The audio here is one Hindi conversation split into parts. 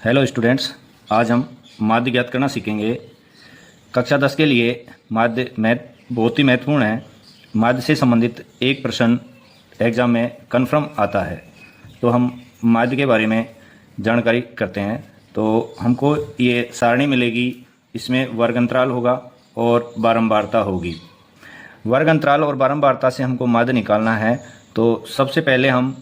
हेलो स्टूडेंट्स, आज हम माध्य ज्ञात करना सीखेंगे। कक्षा 10 के लिए माध्य मैथ बहुत ही महत्वपूर्ण है। माध्य से संबंधित एक प्रश्न एग्जाम में कन्फर्म आता है, तो हम माध्य के बारे में जानकारी करते हैं। तो हमको ये सारणी मिलेगी, इसमें वर्ग अंतराल होगा और बारंबारता होगी। वर्ग अंतराल और बारंबारता से हमको माध्य निकालना है। तो सबसे पहले हम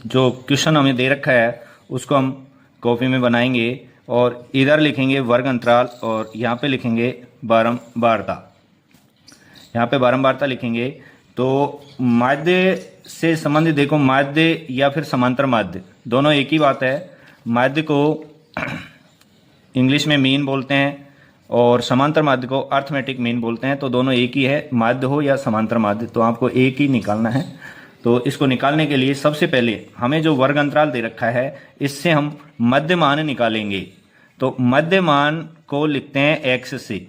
जो क्वेश्चन हमें दे रखा है उसको हम कॉपी में बनाएंगे और इधर लिखेंगे वर्ग अंतराल और यहाँ पे लिखेंगे बारंबारता। यहाँ पे बारंबारता लिखेंगे। तो माध्य से संबंधित देखो, माध्य या फिर समांतर माध्य दोनों एक ही बात है। माध्य को इंग्लिश में मीन बोलते हैं और समांतर माध्य को अर्थमेटिक मीन बोलते हैं। तो दोनों एक ही है, माध्य हो या समांतर माध्य, तो आपको एक ही निकालना है। तो इसको निकालने के लिए सबसे पहले हमें जो वर्ग अंतराल दे रखा है इससे हम मध्यमान निकालेंगे। तो मध्यमान को लिखते हैं x से।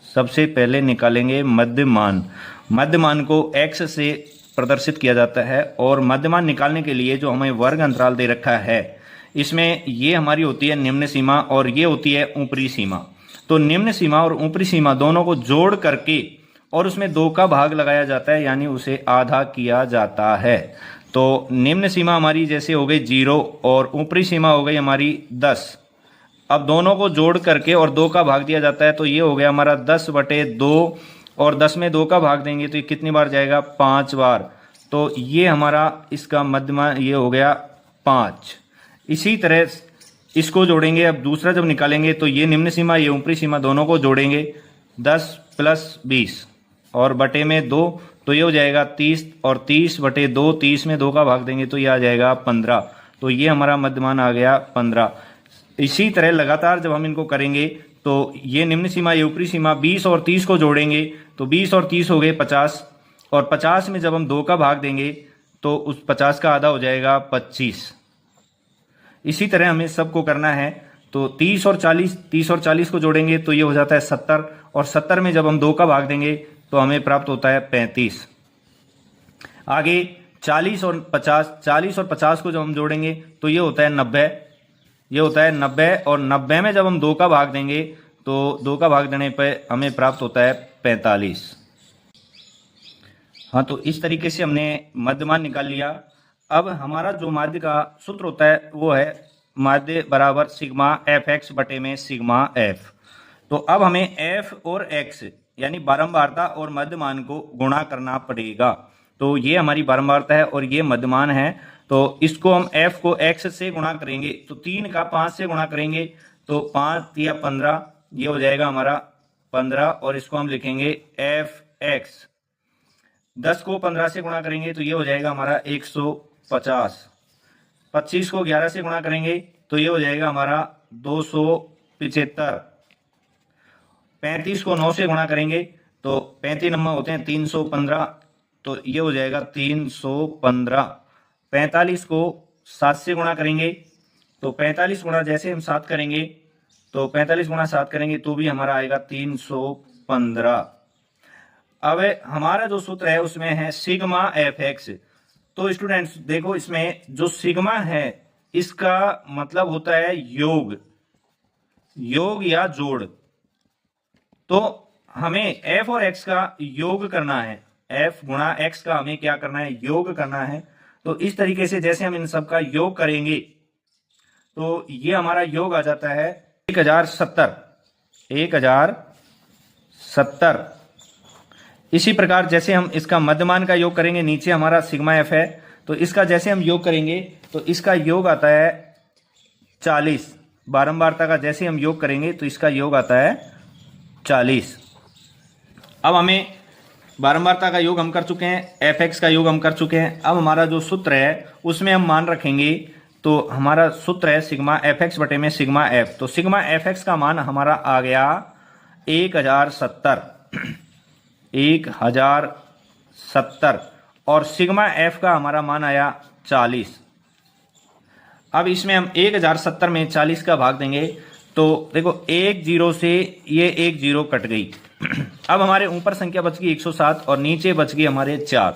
सबसे पहले निकालेंगे मध्यमान। मध्यमान को x से प्रदर्शित किया जाता है और मध्यमान निकालने के लिए जो हमें वर्ग अंतराल दे रखा है इसमें ये हमारी होती है निम्न सीमा और ये होती है ऊपरी सीमा। तो निम्न सीमा और ऊपरी सीमा दोनों को जोड़ करके और उसमें 2 का भाग लगाया जाता है, यानी उसे आधा किया जाता है। तो निम्न सीमा हमारी जैसे हो गई 0 और ऊपरी सीमा हो गई हमारी 10। अब दोनों को जोड़ करके और 2 का भाग दिया जाता है, तो ये हो गया हमारा 10/2 और 10 में 2 का भाग देंगे तो ये कितनी बार जाएगा, 5 बार। तो ये हमारा इसका मध्यमान ये हो गया 5। इसी तरह इसको जोड़ेंगे। अब दूसरा जब निकालेंगे तो ये निम्न सीमा ये ऊपरी सीमा दोनों को जोड़ेंगे, 10 + 20 और बटे में 2, तो ये हो जाएगा 30 और 30/2, 30 में 2 का भाग देंगे तो ये आ जाएगा 15। तो ये हमारा मध्यमान आ गया 15। इसी तरह लगातार जब हम इनको करेंगे तो ये निम्न सीमा ये ऊपरी सीमा 20 और 30 को जोड़ेंगे तो 20 और 30 हो गए 50 और 50 में जब हम 2 का भाग देंगे तो उस 50 का आधा हो जाएगा 25। इसी तरह हमें सबको करना है। तो 30 और 40 को जोड़ेंगे तो ये हो जाता है 70 और 70 में जब हम 2 का भाग देंगे तो हमें प्राप्त होता है 35। आगे 40 और 50 को जब हम जोड़ेंगे तो ये होता है 90। ये होता है 90 और 90 में जब हम 2 का भाग देंगे तो 2 का भाग देने पर हमें प्राप्त होता है 45। हाँ, तो इस तरीके से हमने मध्यमान निकाल लिया। अब हमारा जो माध्य का सूत्र होता है वो है माध्य बराबर सिग्मा fx बटे में सिग्मा f। तो अब हमें f और x यानी बारंबारता और मध्यमान को गुणा करना पड़ेगा। तो ये हमारी बारंबारता है और ये मध्यमान है। तो इसको हम f को x से गुणा करेंगे तो 3 का 5 से गुणा करेंगे तो 5 या 15, ये हो जाएगा हमारा 15 और इसको हम लिखेंगे fx। 10 को 15 से गुणा करेंगे तो ये हो जाएगा हमारा 150। 25 को 11 से गुणा करेंगे तो ये हो जाएगा हमारा 275। 35 को 9 से गुणा करेंगे तो 35 नंबर होते हैं 315, तो ये हो जाएगा 315। 45 को 7 से गुणा करेंगे तो 45 गुणा जैसे हम 7 करेंगे तो 45 गुणा 7 करेंगे तो भी हमारा आएगा 315। अब हमारा जो सूत्र है उसमें है सिग्मा fx। तो स्टूडेंट्स देखो, इसमें जो सिग्मा है इसका मतलब होता है योग या जोड़। तो हमें f और x का योग करना है, f गुणा x का हमें क्या करना है, योग करना है। तो इस तरीके से जैसे हम इन सब का योग करेंगे तो ये हमारा योग आ जाता है 1070। इसी प्रकार जैसे हम इसका मध्यमान का योग करेंगे, नीचे हमारा सिग्मा f है तो इसका जैसे हम योग करेंगे तो इसका योग आता है 40। बारंबारता का जैसे हम योग करेंगे तो इसका योग आता है 40। अब हमें बारंबारता का योग हम कर चुके हैं, fx का योग हम कर चुके हैं। अब हमारा जो सूत्र है उसमें हम मान रखेंगे। तो हमारा सूत्र है सिग्मा fx बटे में सिग्मा f। तो सिग्मा fx का मान हमारा आ गया 1070 और सिग्मा f का हमारा मान आया 40। अब इसमें हम 1070 में 40 का भाग देंगे तो देखो 1 0 से ये 1 0 कट गई। अब हमारे ऊपर संख्या बच गई 107 और नीचे बच गई हमारे 4।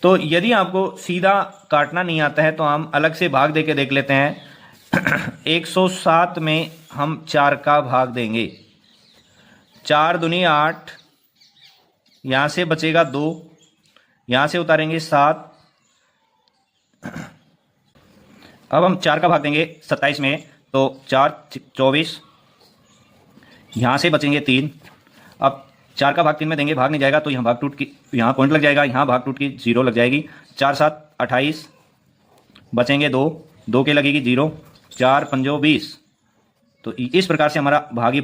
तो यदि आपको सीधा काटना नहीं आता है तो हम अलग से भाग देके देख लेते हैं। 107 में हम 4 का भाग देंगे, 4 दूनी 8, यहां से बचेगा 2, यहां से उतारेंगे 7। अब हम 4 का भाग देंगे 27 में, तो 4 24, यहां से बचेंगे 3। अब 4 का भाग 3 में देंगे, भाग नहीं जाएगा तो यहाँ भाग टूट की, यहाँ पॉइंट लग जाएगा, यहाँ भाग टूट की 0 लग जाएगी। 4 7 28, बचेंगे 2, 2 के लगेगी 0, 4 5 20। तो इस प्रकार से हमारा भाग ये